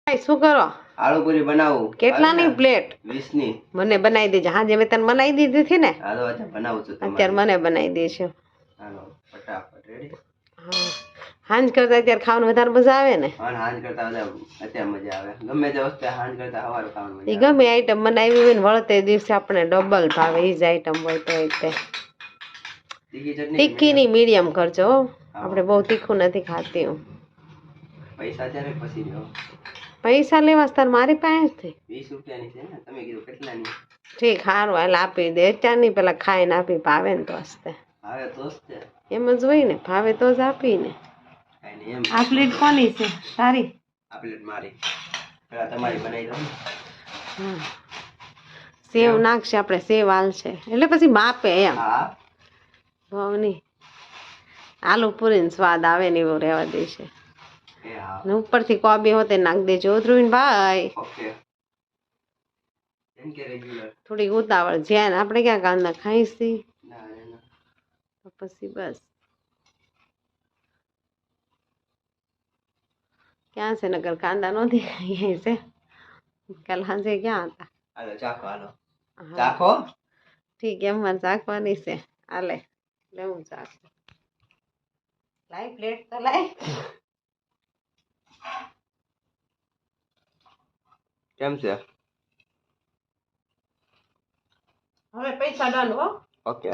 શું કરો? આલુ પૂરી બનાવું. કેટલાની પ્લેટ? 20 ની. મને બનાવી દેજે. હાજે મેં તને બનાવી દીધી હતી ને. હાલો અચ્છા બનાવું છું. અત્યારે મને બનાવી દેજો. હાલો ફટાફટ રેડી. હા હાંજ કરતા અત્યારે ખાવાનું વધારે મજા આવે ને. હા હાંજ કરતા અત્યારે મજા આવે. ગમે તે વસ્તુ હાંજ કરતા સવારે ખાવાનું મજા આવે. ગમે આઈટમ બનાવી હોય ને વળતે દિવસે આપણે ડબલ ભાવે એ જ આઈટમ હોય તો તે તીખી ની મીડિયમ કરજો. આપણે બહુ તીખું નથી ખાતી હું. પૈસા છે ને પછી લ્યો. પૈસા લેવા તાર મારી પાસે 20 રૂપિયાની છે ને. તમે કીધું કેટલાની? ઠીક હારું હાલ આપી દે. ચારની પેલા ખાઈને આપી ભાવે ને તો હસતે. ભાવે તો જ તે. એમ જ હોય ને ભાવે તો જ આપી ને. આ પ્લેટ કોની છે? તારી? આ પ્લેટ મારી. પેલા તમારી બનાવી દો ને. સેવ નાખશે આપણે. સેવ હાલશે એટલે પછી માપે એમ. હા ભાવની આલુ પૂરીનો સ્વાદ આવે ને એવો રહેવા દેશે. ને ઉપરથી કોબી હોતે નાખ દેજો ધ્રુવીન ભાઈ. ઓકે કે રેગ્યુલર થોડી ઉતાવળ જ્યાં આપણે ક્યાં કાંદા ખાઈશી તો પછી બસ ક્યાં છે નગર કાંદા નથી ખાઈએ છે. કાલ સાંજે ક્યાં હતા? હાલો ચાખો. હાલો ચાખો. ઠીક એમ મને ચાખવાની છે. હાલે લેવું ચાખ. લાઈ પ્લેટ તો લાઈ. કેમ છે? હવે પૈસા ડન હો. ઓકે